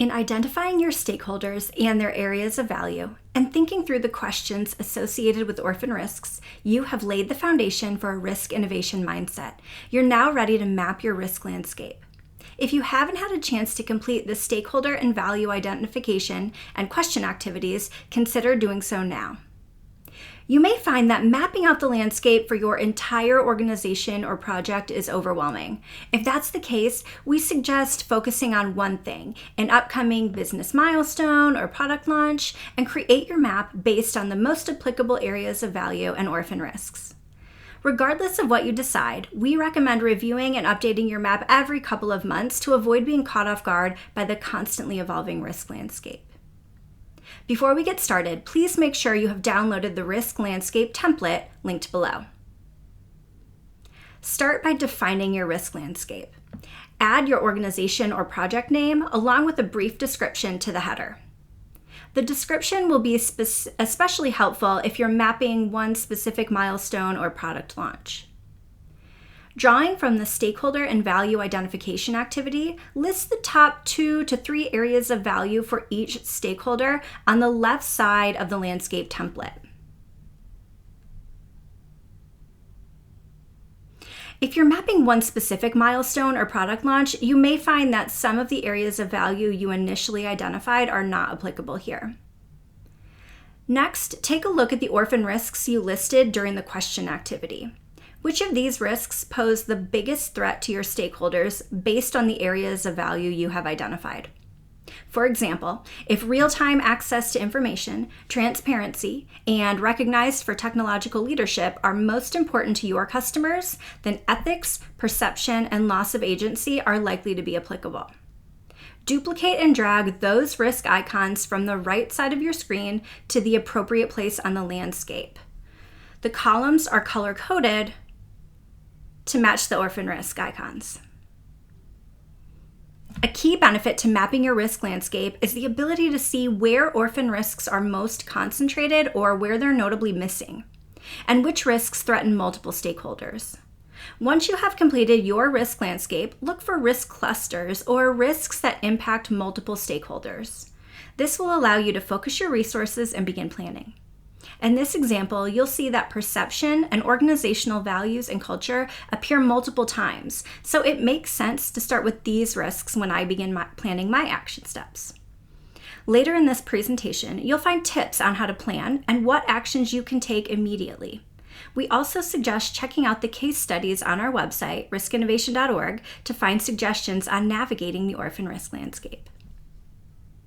In identifying your stakeholders and their areas of value, and thinking through the questions associated with orphan risks, you have laid the foundation for a risk innovation mindset. You're now ready to map your risk landscape. If you haven't had a chance to complete the stakeholder and value identification and question activities, consider doing so now. You may find that mapping out the landscape for your entire organization or project is overwhelming. If that's the case, we suggest focusing on one thing, an upcoming business milestone or product launch, and create your map based on the most applicable areas of value and orphan risks. Regardless of what you decide, we recommend reviewing and updating your map every couple of months to avoid being caught off guard by the constantly evolving risk landscape. Before we get started, please make sure you have downloaded the Risk Landscape template linked below. Start by defining your risk landscape. Add your organization or project name along with a brief description to the header. The description will be especially helpful if you're mapping one specific milestone or product launch. Drawing from the stakeholder and value identification activity, list the top 2 to 3 areas of value for each stakeholder on the left side of the landscape template. If you're mapping one specific milestone or product launch, you may find that some of the areas of value you initially identified are not applicable here. Next, take a look at the orphan risks you listed during the question activity. Which of these risks pose the biggest threat to your stakeholders based on the areas of value you have identified? For example, if real-time access to information, transparency, and recognized for technological leadership are most important to your customers, then ethics, perception, and loss of agency are likely to be applicable. Duplicate and drag those risk icons from the right side of your screen to the appropriate place on the landscape. The columns are color-coded to match the orphan risk icons. A key benefit to mapping your risk landscape is the ability to see where orphan risks are most concentrated or where they're notably missing, and which risks threaten multiple stakeholders. Once you have completed your risk landscape, look for risk clusters or risks that impact multiple stakeholders. This will allow you to focus your resources and begin planning. In this example, you'll see that perception and organizational values and culture appear multiple times, so it makes sense to start with these risks when I begin planning my action steps. Later in this presentation, you'll find tips on how to plan and what actions you can take immediately. We also suggest checking out the case studies on our website, riskinnovation.org, to find suggestions on navigating the orphan risk landscape.